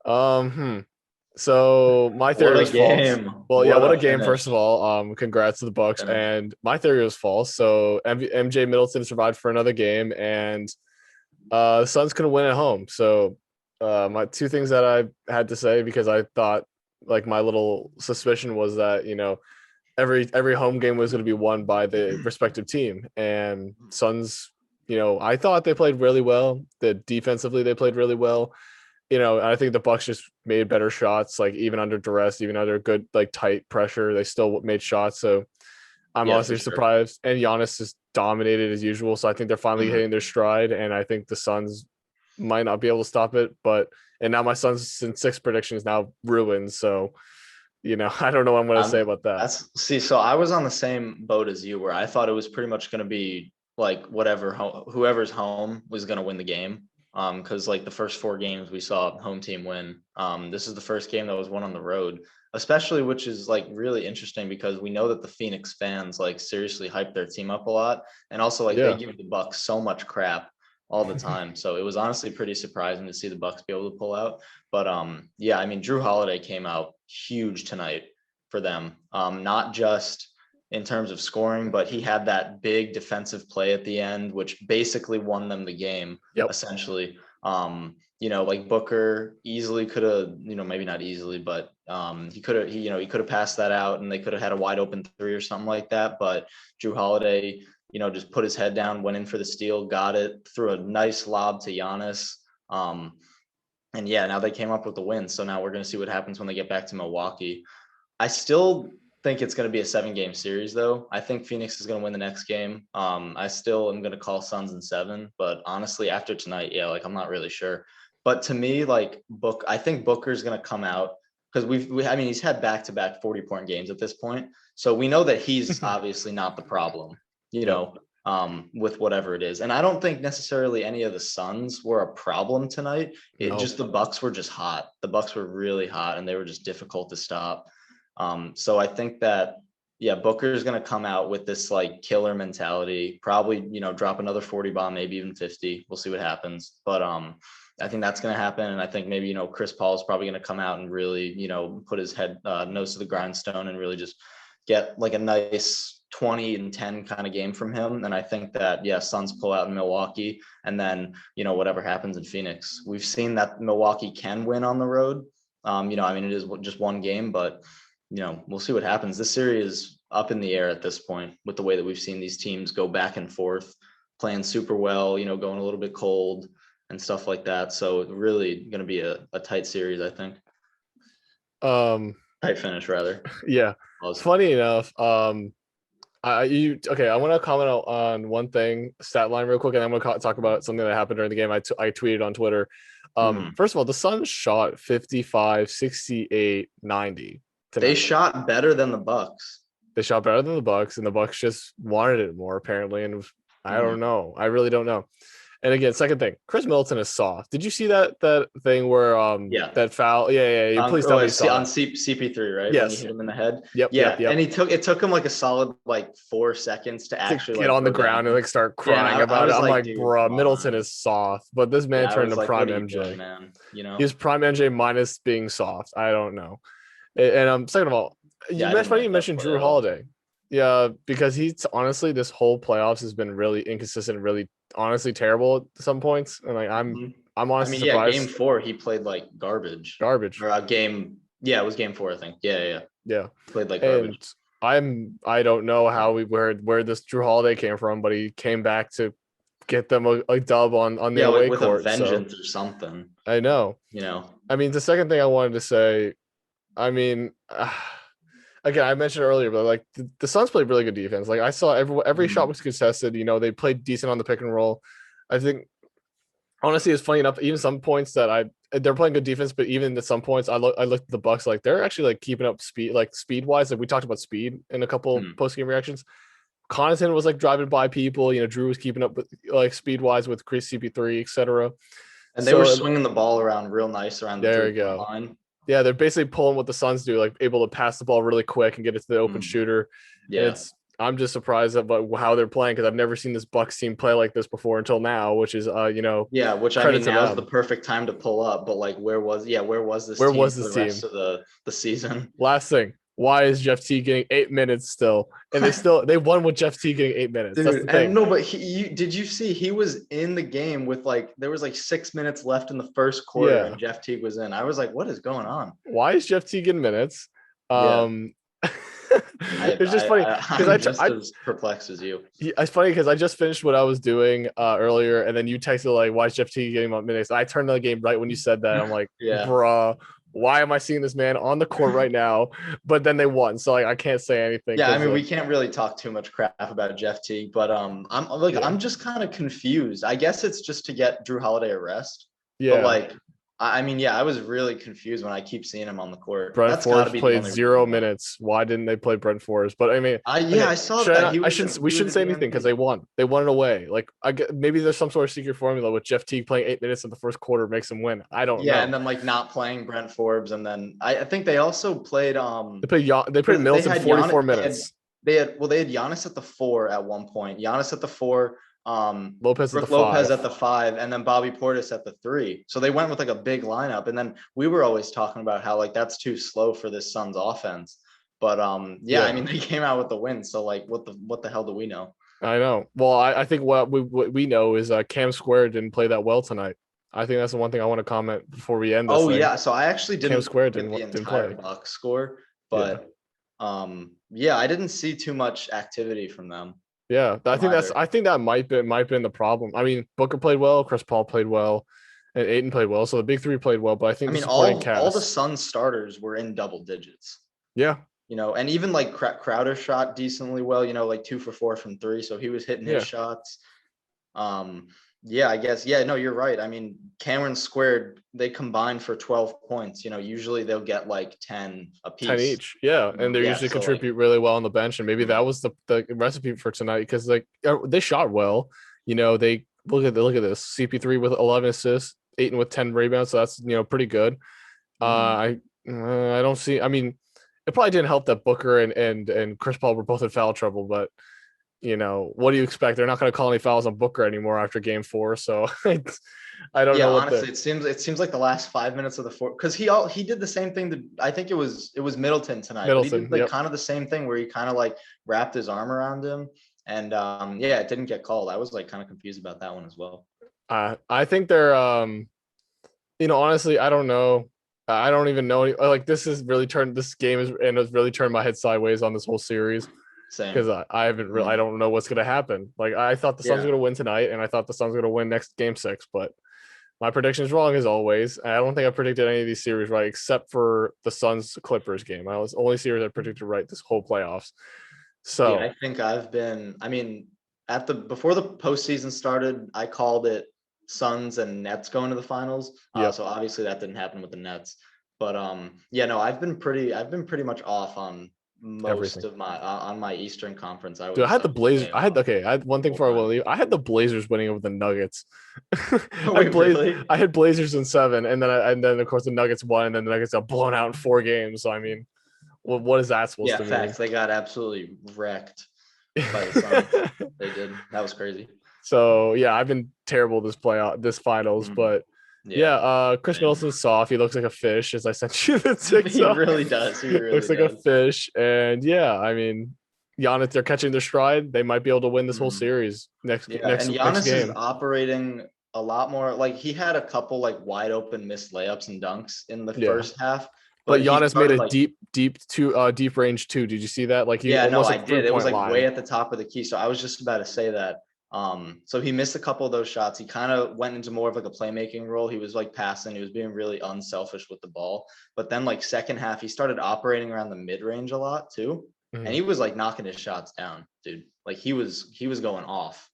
Um, hmm. So my What theory a was false. game. Well, yeah, What what a a game, first finish. of all. Congrats to the What a Bucks. finish. And my theory was false. So MJ Middleton survived for another game, and the Suns couldn't win at home. So my two things that I had to say, because I thought, like, my little suspicion was that, every home game was going to be won by the respective team. And Suns, I thought they played really well. The defensively they played really well. I think the Bucks just made better shots, like even under duress, even under good like tight pressure, they still made shots. So I'm Yeah, for honestly sure. surprised. And Giannis is dominated as usual. So I think they're finally Mhm. hitting their stride. And I think the Suns might not be able to stop it. But and now my Suns since six prediction is now ruined. So, I don't know what I'm gonna say about that. That's see, so I was on the same boat as you where I thought it was pretty much going to be like whoever's home was going to win the game. Because like the first four games we saw home team win. This is the first game that was won on the road, especially which is like really interesting because we know that the Phoenix fans like seriously hype their team up a lot, and also like they Yeah. give the Bucks so much crap all the time. So it was honestly pretty surprising to see the Bucks be able to pull out. But yeah, I mean Drew Holiday came out huge tonight for them. Not just in terms of scoring, but he had that big defensive play at the end, which basically won them the game, Yep. essentially. Like Booker easily could have, maybe not easily, but he could have, he could have passed that out and they could have had a wide open three or something like that. But Drew Holiday, just put his head down, went in for the steal, got it, threw a nice lob to Giannis. And yeah, now they came up with the win. So now we're going to see what happens when they get back to Milwaukee. I still think it's going to be a 7 game series, though. I think Phoenix is going to win the next game. I still am going to call Suns in seven, but honestly, after tonight, yeah, like I'm not really sure. But to me, like I think Booker's going to come out because I mean, he's had back-to-back 40-point games at this point, so we know that he's obviously not the problem, you Yep. know, with whatever it is. And I don't think necessarily any of the Suns were a problem tonight. It No. just the Bucks were just hot. The Bucks were really hot, and they were just difficult to stop. So I think that yeah, Booker is going to come out with this like killer mentality, probably, drop another 40 bomb, maybe even 50. We'll see what happens. But I think that's going to happen. And I think maybe, Chris Paul is probably going to come out and really, put his head nose to the grindstone and really just get like a nice 20 and 10 kind of game from him. And I think that, yeah, Suns pull out in Milwaukee and then, whatever happens in Phoenix. We've seen that Milwaukee can win on the road. I mean, it is just one game, but we'll see what happens. This series is up in the air at this point with the way that we've seen these teams go back and forth, playing super well, going a little bit cold and stuff like that. So really going to be a tight series, I think. Um, Tight finish, rather. yeah. Pause. Funny enough, okay, I want to comment on one thing, stat line real quick, and I'm going to talk about something that happened during the game. I tweeted on Twitter. Mhm. First of all, the Suns shot 55, 68, 90 They tonight. shot better than the Bucks. They shot better than the Bucks, and the Bucks just wanted it more apparently. And I don't Mhm. know. I really don't know. And again, second thing, Chris Middleton is soft. Did you see that thing where Yeah. that foul? Yeah, yeah. Please tell me you saw On that. CP3, right? When you Yes. hit him in the head. Yep. Yep. Yeah. Yep. And it took him like a solid like 4 seconds to To actually get like on the go ground and down. like start Yeah. And crying I about it. was I'm like, like, dude, bruh, come Middleton on. is soft, but this man Yeah. I turned was into like, what prime are you doing, MJ. man? He's prime MJ minus being soft. I don't know. And second of all, Yeah, I didn't funny you like that mentioned play Drew at all. Holiday. Yeah, because he's honestly this whole playoffs has been really inconsistent, really honestly terrible at some points. And like Mhm. I'm I honestly mean, yeah, game surprised. four, he played like garbage. Garbage. Or yeah, it was game four, I think. Yeah, yeah, yeah. Yeah. He played like garbage. And I don't know how we where this Drew Holiday came from, but he came back to get them a dub on the Yeah, away with a court. So vengeance or something, I know. you know. I mean, the second thing I wanted to say, I mean, again, I mentioned earlier, but like the Suns played really good defense. Like I saw every shot Mhm. was contested. They played decent on the pick and roll. I think honestly, it's funny enough. Even some points that they're playing good defense, but even at some points, I looked at the Bucks like they're actually like keeping up speed, like speed wise. Like we talked about speed in a couple Mhm. post game reactions. Connaughton was like driving by people. Drew was keeping up with like speed wise with Chris CP3, etc. And they were So swinging the ball around real nice around the there you 3 point go. line. Yeah, they're basically pulling what the Suns do, like able to pass the ball really quick and get it to the open Mhm. shooter. And Yeah. I'm just surprised about how they're playing because I've never seen this Bucks team play like this before until now, which is Yeah, which I credit mean to now's the them. perfect time to pull up, but like where was this Where team was for this the rest team? of the season? Last thing, why is Jeff T getting 8 minutes still? And they won with Jeff T getting 8 minutes. That's the Dude, and thing. no, but did you see he was in the game with like there was like 6 minutes left in the first quarter Yeah. and Jeff Teague was in. I was like, what is going on? Why is Jeff T getting minutes? Yeah, Um, it's just funny because I'm just as perplexed as you. it's funny because I just finished what I was doing earlier, and then you texted like, "Why is Jeff T getting minutes?" I turned on the game right when you said that. I'm like, Yeah. "Bruh, why am I seeing this man on the court right now?" But then they won, so like I can't say anything. Yeah, I Because mean, we can't really talk too much crap about Jeff Teague, but I'm like yeah, I'm just kind of confused. I guess it's just to get Drew Holiday a rest, but yeah. like I mean, yeah, I was really confused when I keep seeing him on the court. Brent That's got to Forbes be the played only reason 0 minutes. Why didn't they play Brent Forbes? But I mean, Yeah, okay, I saw should I that not? I shouldn't. We he was shouldn't a say anything because they DNP. won. They won it away. Like maybe there's some sort of secret formula with Jeff Teague playing 8 minutes in the first quarter makes them win. I don't Yeah, know. and then like not playing Brent Forbes, and then I think they also played They played they Middleton had 44 Giannis minutes. they had Giannis at the 4 at one point, Giannis at the 4, Lopez at the Brooke Lopez 5. at the 5, and then Bobby Portis at the 3. So they went with like a big lineup, and then we were always talking about how like that's too slow for this Suns offense. But yeah, I Yeah, mean they came out with the win, so like what the hell do we know? I know. Well, I think what we know is Cam Square didn't play that well tonight. I think that's the one thing I want to comment before we end this Oh thing. yeah, so I actually Cam didn't Square look at the didn't entire play. box score, Yeah. but yeah, I didn't see too much activity from them Yeah, from either. I think that might been the problem. I mean, Booker played well, Chris Paul played well, and Aiden played well. So the big three played well, but I I think the mean, supporting all the cast, Suns starters were in double digits, yeah, and even like Crowder shot decently well, like 2 for 4 from 3, so he was hitting his yeah, shots. Um, yeah, I guess. Yeah, no, you're right. I mean, Cameron Squared, they combined for 12 points. Usually they'll get like 10 a 10 piece. each. Yeah, and they Yeah, usually so like, contribute really well on the bench, and maybe mhm, that was the recipe for tonight because like they shot well. They look at this CP3 with 11 assists, Aiden with 10 rebounds, so that's pretty good. mhm. I don't see. I mean, it probably didn't help that Booker and Chris Paul were both in foul trouble, but what do you expect? They're not going to call any fouls on Booker anymore after game 4. So I don't Yeah, know what honestly, the it seems like the last 5 minutes of the fourth, because he did the same thing that I think it was Middleton tonight, but he did Middleton. like Yep. kind of the same thing where he kind of like wrapped his arm around him, and yeah, it didn't get called. I was like kind of confused about that one as well. I think they're honestly, I don't know. I don't even know. Like this game has really turned my head sideways on this whole series because Same. I haven't really, I Mhm. don't know what's going to happen. Like I thought the Suns were Yeah. going to win tonight, and I thought the Suns were going to win next game 6, but my prediction is wrong as always. I don't think I predicted any of these series right except for the Suns Clippers game. I was the only series I predicted right this whole playoffs. Yeah, So I think I mean, before the postseason started, I called it Suns and Nets going to the finals. yep, So obviously that didn't happen with the Nets. But yeah, no, I've been pretty much off on most everything. of my on my Eastern Conference. I Dude, I was had I the was Blazers. way off I had one the thing whole before I will time. leave. I had the Blazers winning over the Nuggets. Wait, really? I had Blazers in 7, and then of course the Nuggets won, and then the Nuggets got blown out in 4 games. So I mean, what is that supposed Yeah, to mean? facts. They got absolutely wrecked by the Suns. They did. That was crazy. So yeah, I've been terrible this finals, Mhm. but yeah, Yeah, Chris same. Middleton's soft. He looks like a fish, as I sent you the He TikTok. really does. He Looks really like a does. fish, and yeah, I mean, Giannis, they're catching their stride. They might be able to win this whole Mhm. series Yeah, and next Giannis is game. operating a lot more like he had a couple like wide open missed layups and dunks in the Yeah, first half, but but he Giannis made started a like deep range too. Did you see that? Like he yeah, no, almost I like three did. It was point like way line. at the top of the key. So I was just about to say that. So he missed a couple of those shots. He kind of went into more of like a playmaking role. He was like passing, he was being really unselfish with the ball. But then like second half, he started operating around the mid range a lot too. And Mhm. he was like knocking his shots down, dude. Like he was going off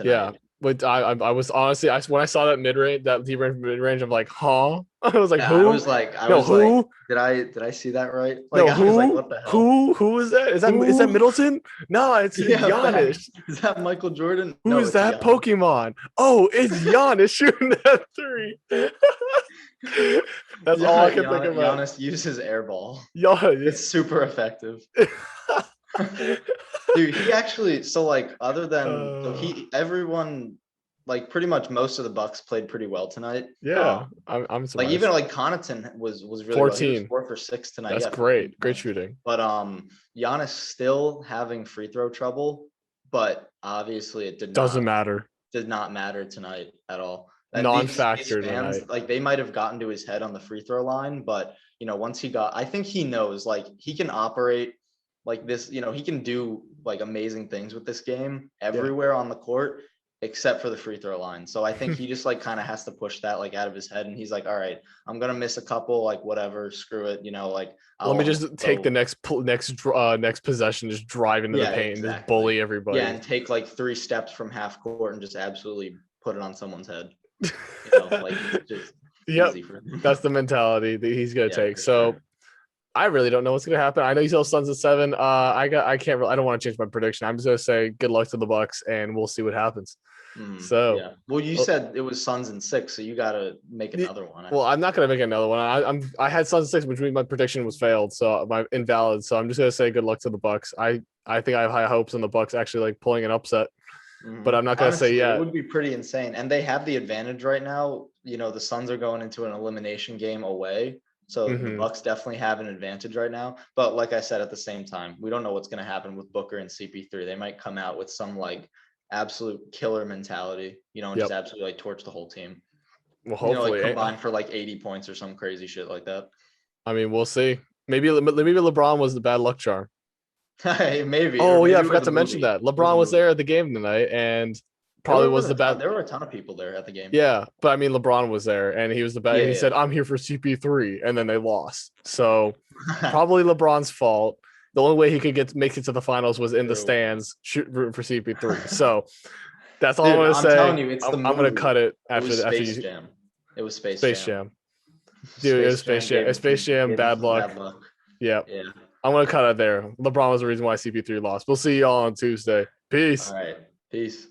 Yeah, tonight. but I was honestly when I saw that deep range mid range, I'm like, huh? I was like, Yeah, who? I No, was like, who? did I see that right? Like No, I was like, who? what the hell? Who is that? Is that Who? Middleton? No, it's Yeah, Giannis. facts. Is that Michael Jordan? Who No, is it's that Giannis. Pokemon? Oh, it's Giannis shooting that three. That's all I Yeah, can think about. Giannis uses air ball. Giannis. It's super effective. Dude, he actually, so like other than so Uh, everyone, like pretty much most of the Bucks played pretty well tonight. yeah, I'm Like even surprised. like Connaughton was really well. He was 14. 4 for 6 tonight. That's Yeah, 14 great. Great points. shooting. But Giannis still having free throw trouble, but obviously it Doesn't matter. did not matter tonight at all. And these Non-factor fans, tonight. like they might have gotten to his head on the free throw line, but once I think he knows like he can operate like this, he can do like amazing things with this game Yeah. everywhere on the court except for the free throw line. So I think he just like kind of has to push that like out of his head, and he's like, all right, I'm gonna miss a couple, like whatever, screw it, like Let me I'll just take the go. next possession, just drive into the Yeah, paint and just exactly. bully Yeah, everybody. and take like 3 steps from half court and just absolutely put it on someone's head. Like it's just Yep. easy for him. That's the mentality that he's gonna Yeah, take. for So sure. I really don't know what's gonna happen. I know you tell Suns at 7. I can't really, I don't want to change my prediction. I'm just gonna say good luck to the Bucks and we'll see what happens. So Yeah. Well, you uh, said it was Suns and 6, so you got to make another one. well, I'm not gonna make another one. I had Suns 6, which means my prediction was failed, so my invalid. So I'm just gonna say good luck to the Bucks. I think I have high hopes on the Bucks actually like pulling an upset, but I'm not gonna say Honestly, it yet. would be pretty insane. And they have the advantage right now. The Suns are going into an elimination game away. So the Hmm. Bucks definitely have an advantage right now. But like I said, at the same time, we don't know what's going to happen with Booker and CP3. They might come out with some like absolute killer mentality, and just Yep. absolutely like torch the whole team. Well, Like hopefully. combine for like 80 points or some crazy shit like that. I mean, we'll see. Maybe LeBron was the bad luck charm. Maybe, or Oh yeah, I maybe it was forgot a to mention movie. that It was a LeBron was movie. there at the game tonight, and probably was the bad. There were a ton of people there at the game. Yeah, but I mean, LeBron was there, and he was the bad. Yeah, He said, yeah. "I'm here for CP3," and then they lost. So probably LeBron's fault. The only way he could make it to the finals was in the True. stands, rooting for CP3. So that's all I'm Dude, gonna I'm say. telling you, it's the I'm gonna movie. cut it It was after Space you Jam. It was Space Space Jam. Jam, dude. It was Space Space Jam Jam. Space Jam. gave him Bad some luck. bad luck. Yeah, Yeah. I'm gonna cut it there. LeBron was the reason why CP3 lost. We'll see y'all on Tuesday. All Peace. right. Peace.